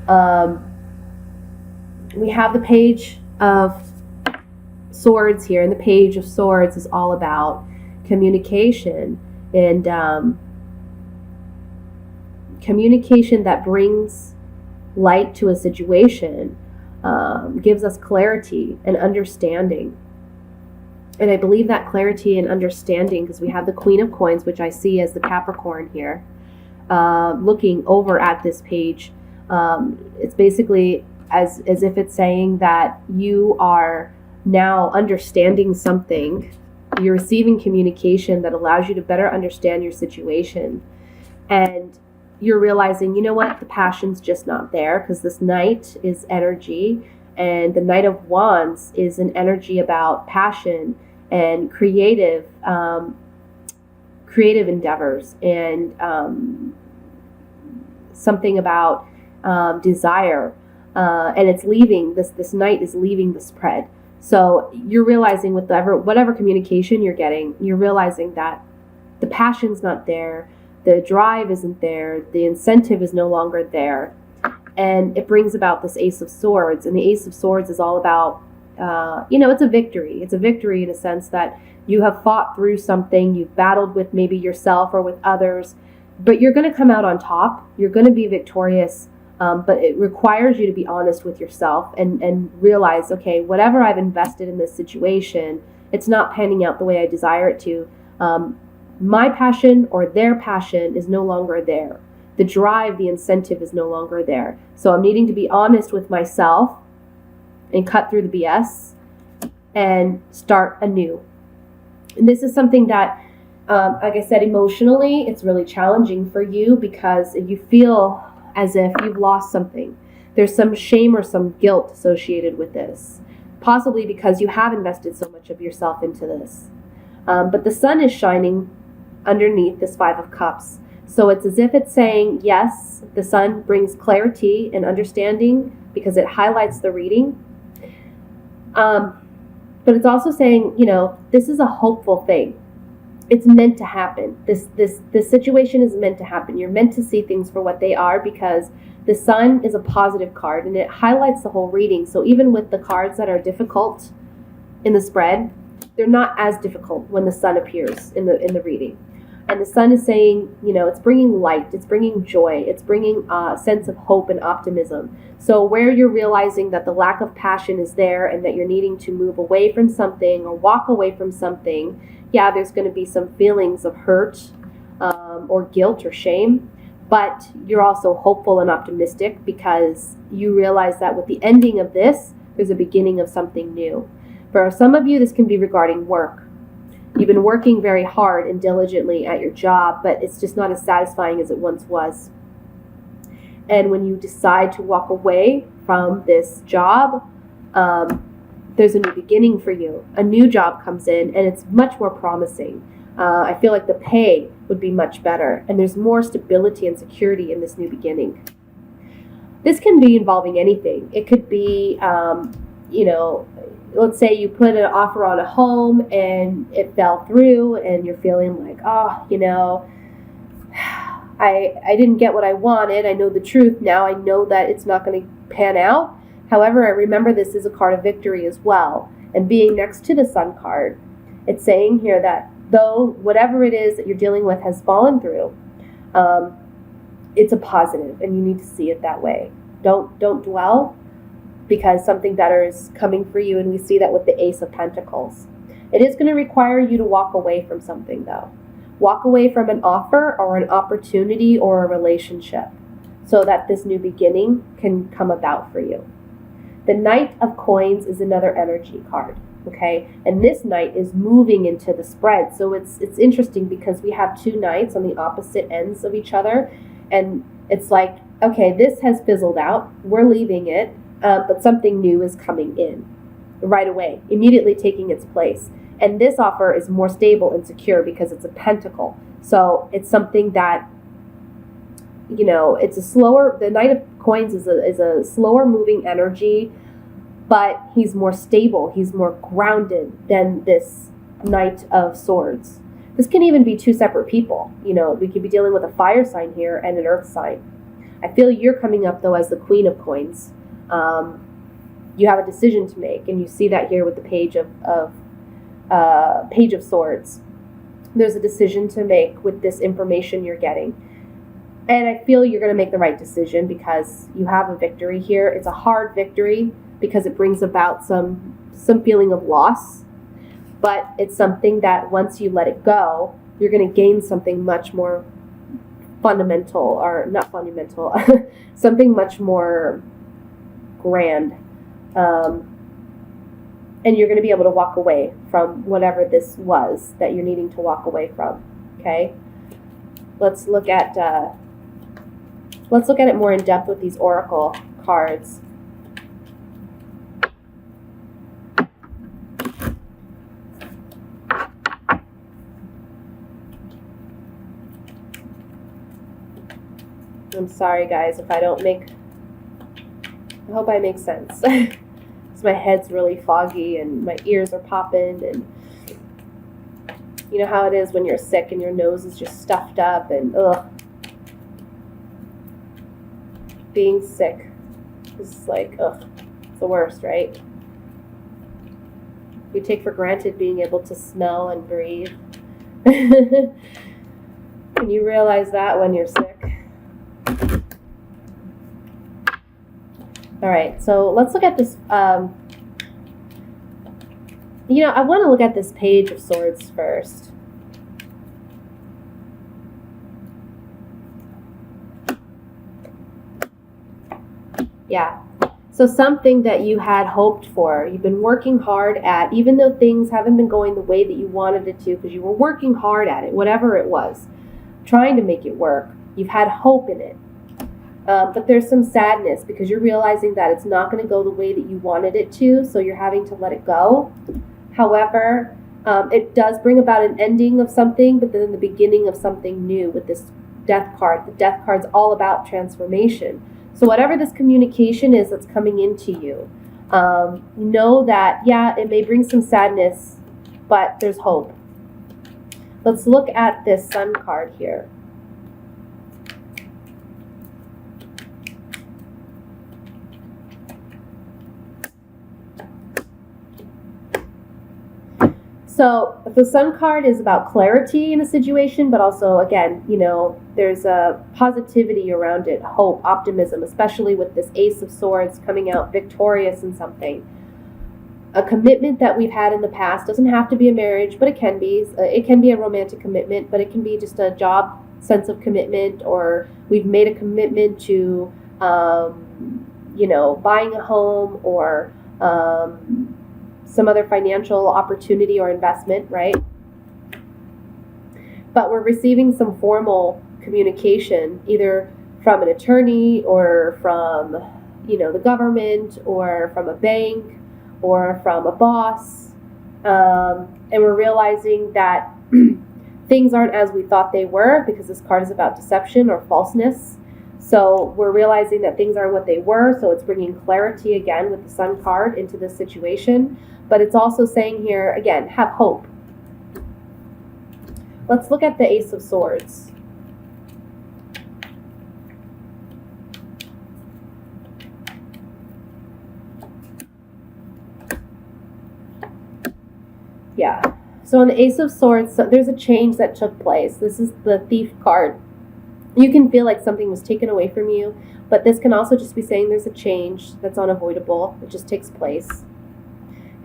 Um, we have the Page of Swords here, and the Page of Swords is all about communication and communication that brings light to a situation, gives us clarity and understanding. And I believe that clarity and understanding, because we have the Queen of Coins, which I see as the Capricorn here, looking over at this page. It's basically as if it's saying that you are now understanding something. You're receiving communication that allows you to better understand your situation. And you're realizing, you know what, the passion's just not there, because this Knight is energy, and the Knight of Wands is an energy about passion and creative endeavors, and something about desire, and it's leaving this Knight is leaving the spread. So you're realizing with whatever communication you're getting, you're realizing that the passion's not there, the drive isn't there, the incentive is no longer there, and it brings about this Ace of Swords. And the Ace of Swords is all about, it's a victory. It's a victory in a sense that you have fought through something, you've battled with maybe yourself or with others, but you're going to come out on top. You're going to be victorious, but it requires you to be honest with yourself and realize, okay, whatever I've invested in this situation, it's not panning out the way I desire it to. My passion or their passion is no longer there. The drive, the incentive is no longer there. So I'm needing to be honest with myself and cut through the BS and start anew. And this is something that, like I said, emotionally, it's really challenging for you, because you feel as if you've lost something. There's some shame or some guilt associated with this, possibly because you have invested so much of yourself into this. But the sun is shining underneath this Five of Cups. So it's as if it's saying, yes, the sun brings clarity and understanding because it highlights the reading. But it's also saying, this is a hopeful thing. It's meant to happen. This situation is meant to happen. You're meant to see things for what they are, because the sun is a positive card and it highlights the whole reading. So even with the cards that are difficult in the spread, they're not as difficult when the sun appears in the reading. And the sun is saying, it's bringing light, it's bringing joy, it's bringing a sense of hope and optimism. So where you're realizing that the lack of passion is there and that you're needing to move away from something or walk away from something, yeah, there's going to be some feelings of hurt or guilt or shame. But you're also hopeful and optimistic because you realize that with the ending of this, there's a beginning of something new. For some of you, this can be regarding work. You've been working very hard and diligently at your job, but it's just not as satisfying as it once was. And when you decide to walk away from this job, there's a new beginning for you. A new job comes in, and it's much more promising. I feel like the pay would be much better, and there's more stability and security in this new beginning. This can be involving anything. It could be, let's say you put an offer on a home and it fell through, and you're feeling like, I didn't get what I wanted. I know the truth now. I know that it's not going to pan out. However, I remember this is a card of victory as well. And being next to the Sun card, it's saying here that though whatever it is that you're dealing with has fallen through, it's a positive, and you need to see it that way. Don't dwell, because something better is coming for you, and we see that with the Ace of Pentacles. It is going to require you to walk away from something, though. Walk away from an offer or an opportunity or a relationship so that this new beginning can come about for you. The Knight of Coins is another energy card, okay? And this Knight is moving into the spread. So it's interesting because we have two Knights on the opposite ends of each other, and it's like, okay, this has fizzled out. We're leaving it. But something new is coming in right away, immediately taking its place. And this offer is more stable and secure because it's a pentacle. So it's something that, it's a slower, the Knight of Coins is a slower moving energy, but he's more stable. He's more grounded than this Knight of Swords. This can even be two separate people. We could be dealing with a fire sign here and an earth sign. I feel you're coming up, though, as the Queen of Coins. You have a decision to make, and you see that here with the Page of Swords. There's a decision to make with this information you're getting. And I feel you're going to make the right decision because you have a victory here. It's a hard victory because it brings about some feeling of loss. But it's something that once you let it go, you're going to gain something much more fundamental, or not fundamental, something much more grand. And you're going to be able to walk away from whatever this was that you're needing to walk away from. Okay? Let's look at it more in depth with these oracle cards. I'm sorry, guys, if I don't make... I hope I make sense. My head's really foggy and my ears are popping, and you know how it is when you're sick and your nose is just stuffed up, and being sick is like, it's the worst, right? You take for granted being able to smell and breathe. And you realize that when you're sick. All right, so let's look at this. I want to look at this Page of Swords first. Yeah. So something that you had hoped for, you've been working hard at, even though things haven't been going the way that you wanted it to, because you were working hard at it, whatever it was, trying to make it work. You've had hope in it. But there's some sadness because you're realizing that it's not going to go the way that you wanted it to, so you're having to let it go. However, it does bring about an ending of something, but then the beginning of something new with this Death card. The Death card's all about transformation. So whatever this communication is that's coming into you, know that, yeah, it may bring some sadness, but there's hope. Let's look at this Sun card here. So the Sun card is about clarity in a situation, but also, again, there's a positivity around it, hope, optimism, especially with this Ace of Swords coming out victorious in something. A commitment that we've had in the past doesn't have to be a marriage, but it can be. It can be a romantic commitment, but it can be just a job sense of commitment, or we've made a commitment to, buying a home, or some other financial opportunity or investment, right? But we're receiving some formal communication, either from an attorney or from, the government, or from a bank, or from a boss. And we're realizing that things aren't as we thought they were, because this card is about deception or falseness. So we're realizing that things aren't what they were, so it's bringing clarity again with the Sun card into this situation. But it's also saying here, again, have hope. Let's look at the Ace of Swords. Yeah. So on the Ace of Swords, there's a change that took place. This is the Thief card. You can feel like something was taken away from you, but this can also just be saying there's a change that's unavoidable. It just takes place.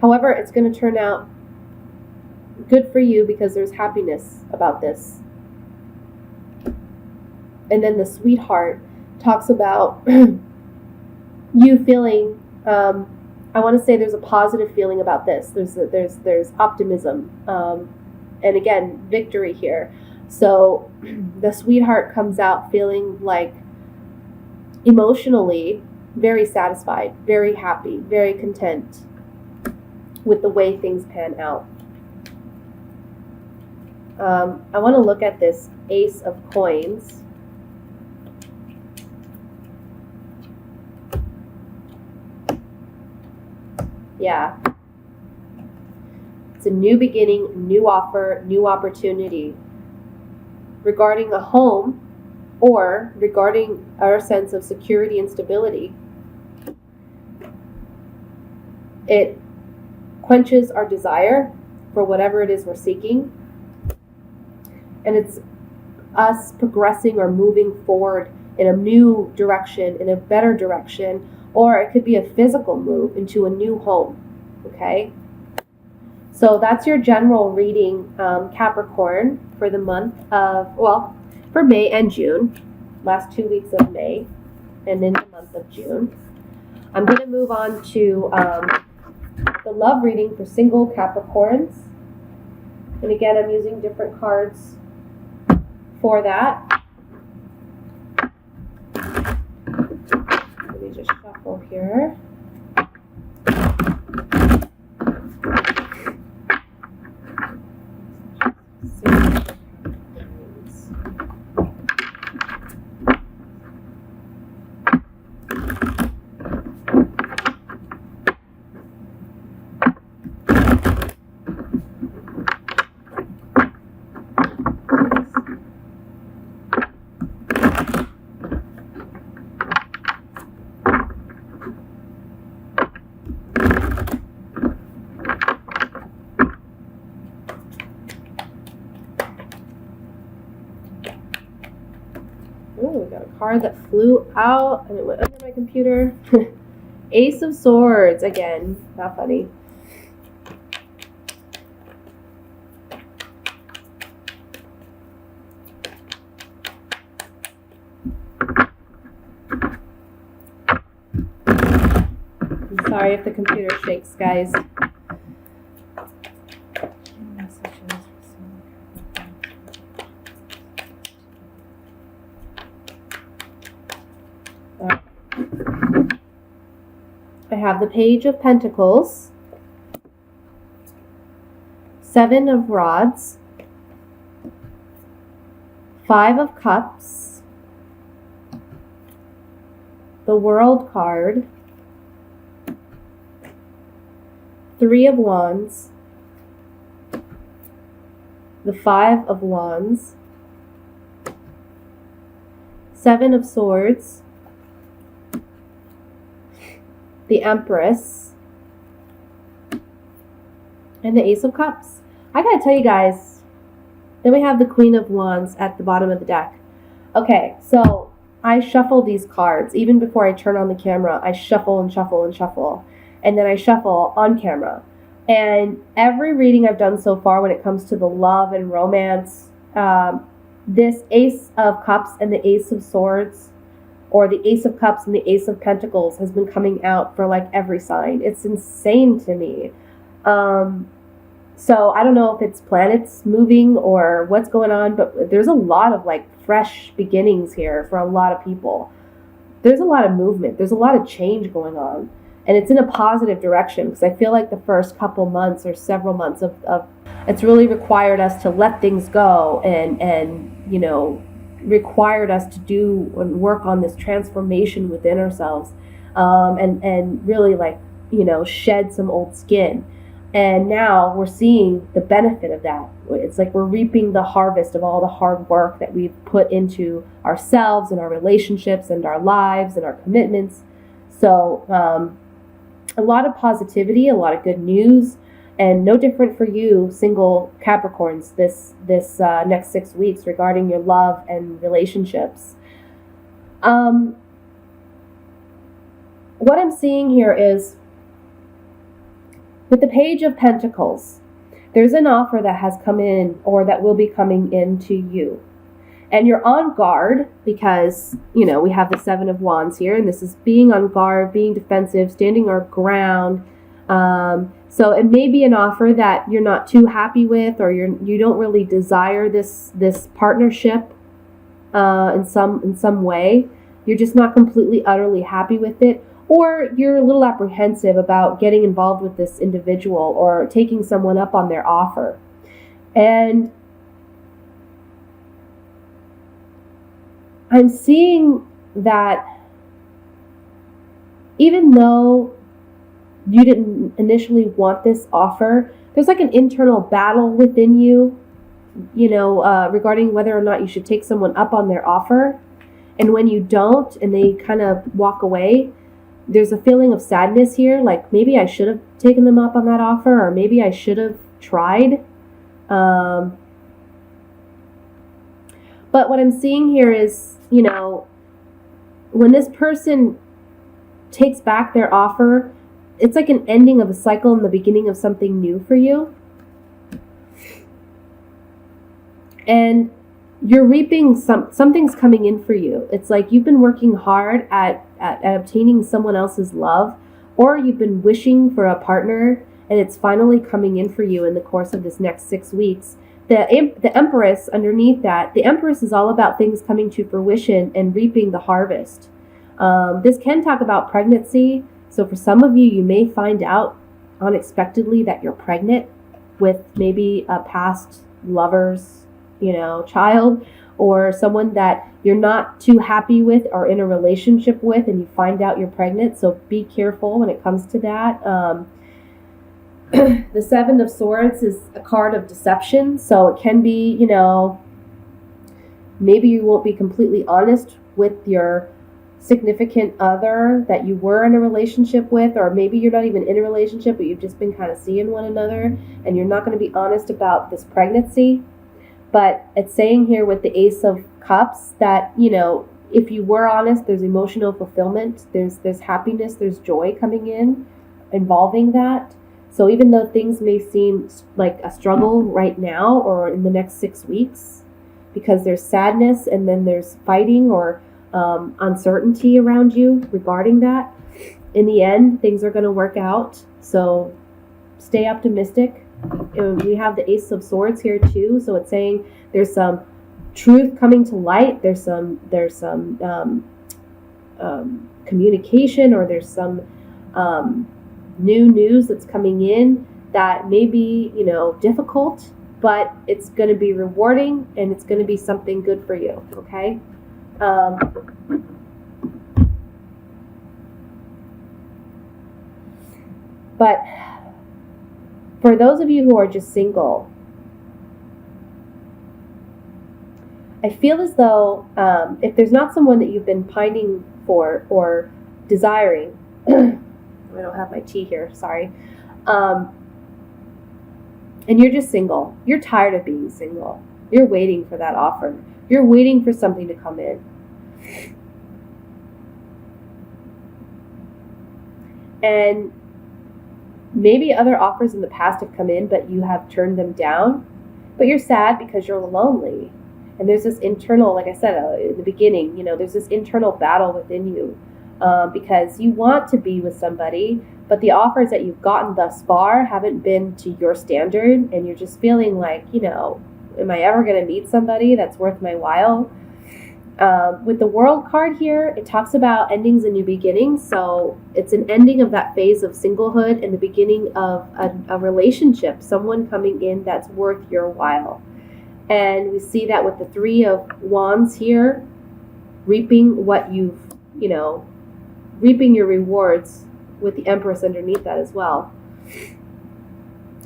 However, it's going to turn out good for you because there's happiness about this. And then the Sweetheart talks about you feeling, I want to say there's a positive feeling about this. There's optimism. And again, victory here. So the Sweetheart comes out feeling like emotionally very satisfied, very happy, very content with the way things pan out. I want to look at this Ace of Coins. Yeah. It's a new beginning, new offer, new opportunity. Regarding a home, or regarding our sense of security and stability, it quenches our desire for whatever it is we're seeking. And it's us progressing or moving forward in a new direction, in a better direction, or it could be a physical move into a new home. Okay? So that's your general reading, Capricorn, for the month of, well, for May and June, last 2 weeks of May, and in the month of June. I'm going to move on to the love reading for single Capricorns. And again, I'm using different cards for that. Let me just shuffle here. We got a card that flew out and it went under my computer. Ace of Swords again. Not funny. I'm sorry if the computer shakes, guys. I have the Page of Pentacles, Seven of Rods, Five of Cups, the World card, Three of Wands, the Five of Wands, Seven of Swords, the Empress, and the Ace of Cups. I gotta tell you guys, then we have the Queen of Wands at the bottom of the deck. Okay, so I shuffle these cards. Even before I turn on the camera, I shuffle and shuffle and shuffle. And then I shuffle on camera. And every reading I've done so far when it comes to the love and romance, this Ace of Cups and the Ace of Swords, or the Ace of Cups and the Ace of Pentacles, has been coming out for like every sign. It's insane to me. So I don't know if it's planets moving or what's going on, but there's a lot of like fresh beginnings here for a lot of people. There's a lot of movement. There's a lot of change going on. And it's in a positive direction, because I feel like the first couple months or several months of it's really required us to let things go and you know, required us to do and work on this transformation within ourselves, and really, like, you know, shed some old skin. And now we're seeing the benefit of that. It's like we're reaping the harvest of all the hard work that we've put into ourselves and our relationships and our lives and our commitments. So a lot of positivity, a lot of good news, and no different for you, single Capricorns, this next 6 weeks regarding your love and relationships. What I'm seeing here is, with the Page of Pentacles, there's an offer that has come in, or that will be coming in to you. And you're on guard because, you know, we have the Seven of Wands here, and this is being on guard, being defensive, standing our ground. So it may be an offer that you're not too happy with, or you don't really desire this partnership in some way. You're just not completely, utterly happy with it. Or you're a little apprehensive about getting involved with this individual or taking someone up on their offer. And I'm seeing that even though you didn't initially want this offer, there's like an internal battle within you, you know, regarding whether or not you should take someone up on their offer. And when you don't and they kind of walk away, there's a feeling of sadness here, like maybe I should have taken them up on that offer, or maybe I should have tried. But what I'm seeing here is, when this person takes back their offer, it's like an ending of a cycle and the beginning of something new for you. And you're reaping something's coming in for you. It's like you've been working hard at obtaining someone else's love, or you've been wishing for a partner and it's finally coming in for you in the course of this next 6 weeks. The Empress underneath that, the Empress is all about things coming to fruition and reaping the harvest. This can talk about pregnancy. So for some of you, you may find out unexpectedly that you're pregnant with maybe a past lover's child, or someone that you're not too happy with or in a relationship with, and you find out you're pregnant. So be careful when it comes to that. The Seven of Swords is a card of deception. So it can be, maybe you won't be completely honest with your significant other that you were in a relationship with, or maybe you're not even in a relationship, but you've just been kind of seeing one another, and you're not going to be honest about this pregnancy. But it's saying here with the Ace of Cups that, if you were honest, there's emotional fulfillment, there's happiness, there's joy coming in involving that. So even though things may seem like a struggle right now or in the next 6 weeks, because there's sadness and then there's fighting or uncertainty around you regarding that, in the end, things are going to work out. So stay optimistic. We have the Ace of Swords here too, so it's saying there's some truth coming to light. There's some communication, or there's some new news that's coming in that may be difficult, but it's going to be rewarding and it's going to be something good for you. Okay. But for those of you who are just single, I feel as though if there's not someone that you've been pining for or desiring, I don't have my tea here, sorry, and you're just single, you're tired of being single, you're waiting for that offer, you're waiting for something to come in. And maybe other offers in the past have come in, but you have turned them down. But you're sad because you're lonely. And there's this internal, like I said in the beginning, there's this internal battle within you because you want to be with somebody, but the offers that you've gotten thus far haven't been to your standard. And you're just feeling like, am I ever going to meet somebody that's worth my while? With the World card here, it talks about endings and new beginnings. So it's an ending of that phase of singlehood and the beginning of a relationship, someone coming in that's worth your while. And we see that with the Three of Wands here, reaping what you've, reaping your rewards with the Empress underneath that as well.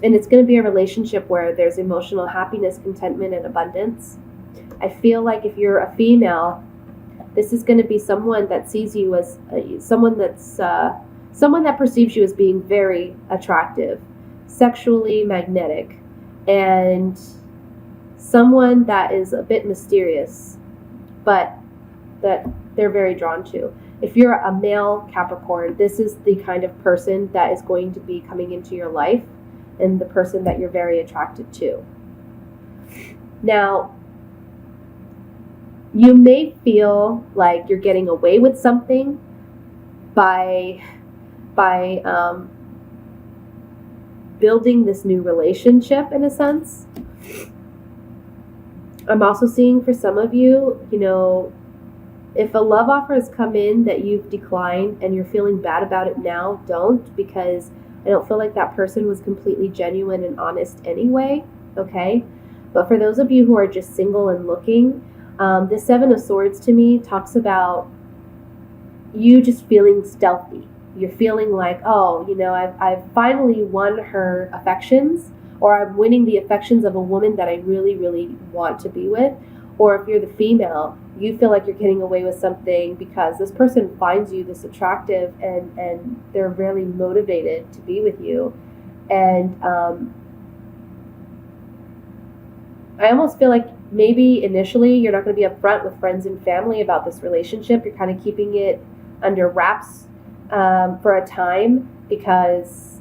And it's going to be a relationship where there's emotional happiness, contentment, and abundance. I feel like if you're a female, this is going to be someone that sees you as someone that perceives you as being very attractive, sexually magnetic, and someone that is a bit mysterious, but that they're very drawn to. If you're a male Capricorn, this is the kind of person that is going to be coming into your life and the person that you're very attracted to. Now, you may feel like you're getting away with something by building this new relationship in a sense. I'm also seeing for some of you, if a love offer has come in that you've declined and you're feeling bad about it now, don't, because I don't feel like that person was completely genuine and honest anyway, okay? But for those of you who are just single and looking, the Seven of Swords to me talks about you just feeling stealthy. You're feeling like, I've finally won her affections, or I'm winning the affections of a woman that I really, really want to be with. Or if you're the female, you feel like you're getting away with something because this person finds you this attractive, and they're really motivated to be with you. And I almost feel like maybe initially you're not going to be upfront with friends and family about this relationship. You're kind of keeping it under wraps for a time, because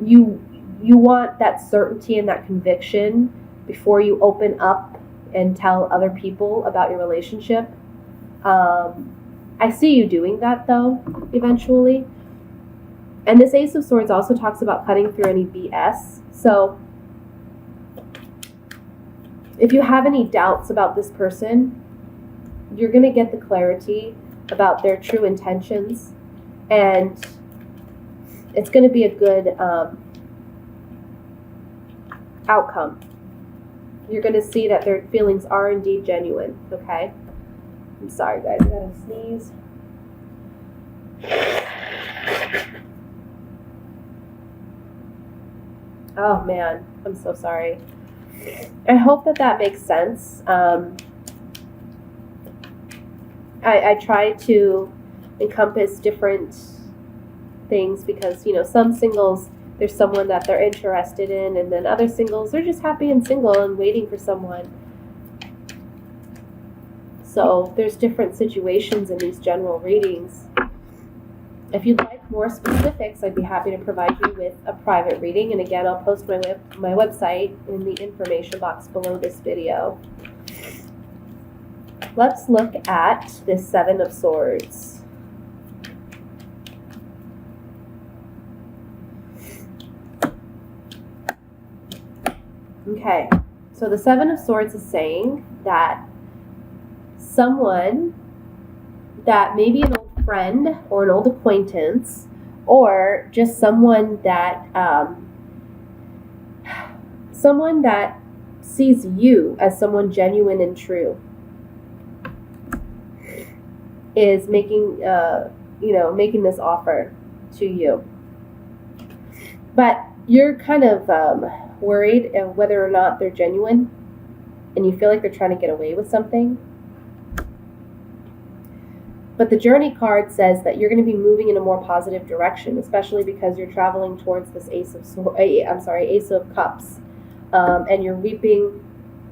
you want that certainty and that conviction before you open up and tell other people about your relationship. I see you doing that, though, eventually. And this Ace of Swords also talks about cutting through any BS. So if you have any doubts about this person, you're going to get the clarity about their true intentions, and it's going to be a good outcome. You're going to see that their feelings are indeed genuine, okay? I'm sorry, guys. I gotta sneeze. Oh, man. I'm so sorry. I hope that makes sense. I try to encompass different things because, some singles, there's someone that they're interested in, and then other singles, they're just happy and single and waiting for someone. So there's different situations in these general readings. If you'd like more specifics, I'd be happy to provide you with a private reading. And again, I'll post my website in the information box below this video. Let's look at this Seven of Swords. Okay, so the Seven of Swords is saying that someone that maybe an old friend or an old acquaintance, or just someone that sees you as someone genuine and true, is making making this offer to you. But you're kind of worried of whether or not they're genuine, and you feel like they're trying to get away with something. But the Journey card says that you're going to be moving in a more positive direction, especially because you're traveling towards this Ace of Cups, and you're reaping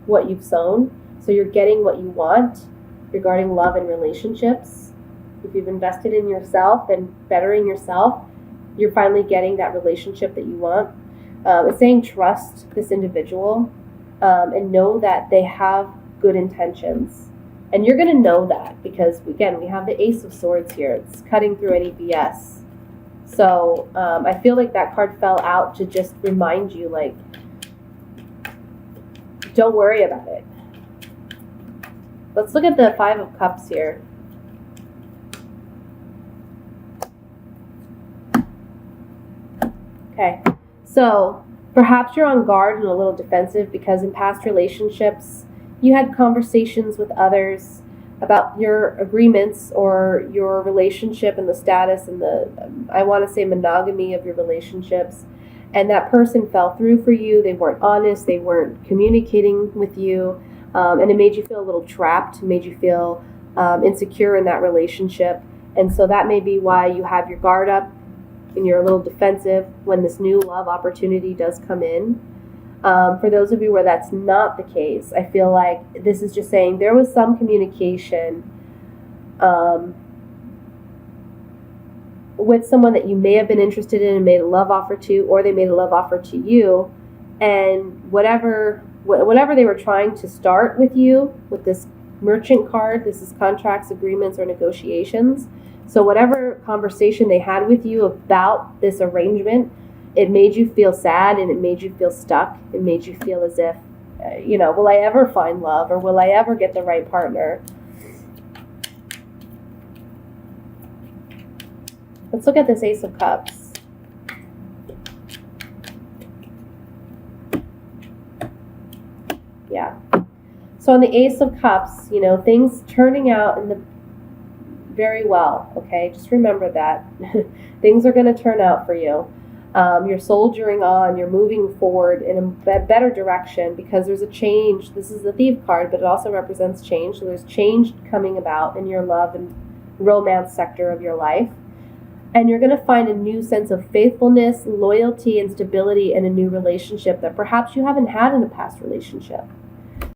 what you've sown. So you're getting what you want regarding love and relationships. If you've invested in yourself and bettering yourself, you're finally getting that relationship that you want. It's saying trust this individual and know that they have good intentions. And you're going to know that because, again, we have the Ace of Swords here. It's cutting through any BS. So I feel like that card fell out to just remind you, like, don't worry about it. Let's look at the Five of Cups here. Okay, so perhaps you're on guard and a little defensive because in past relationships, you had conversations with others about your agreements or your relationship and the status and the, I want to say, monogamy of your relationships. And that person fell through for you. They weren't honest. They weren't communicating with you. And it made you feel a little trapped, made you feel insecure in that relationship. And so that may be why you have your guard up and you're a little defensive when this new love opportunity does come in. For those of you where that's not the case, I feel like this is just saying there was some communication with someone that you may have been interested in and made a love offer to, or they made a love offer to you, and whatever they were trying to start with you with this Merchant card, this is contracts, agreements, or negotiations. So whatever conversation they had with you about this arrangement, it made you feel sad and it made you feel stuck. It made you feel as if, will I ever find love, or will I ever get the right partner? Let's look at this Ace of Cups. Yeah. So on the Ace of Cups, things turning out in the very well, okay? Just remember that. Things are going to turn out for you. You're soldiering on, you're moving forward in a better direction because there's a change. This is the Thief card, but it also represents change. So there's change coming about in your love and romance sector of your life. And you're going to find a new sense of faithfulness, loyalty, and stability in a new relationship that perhaps you haven't had in a past relationship.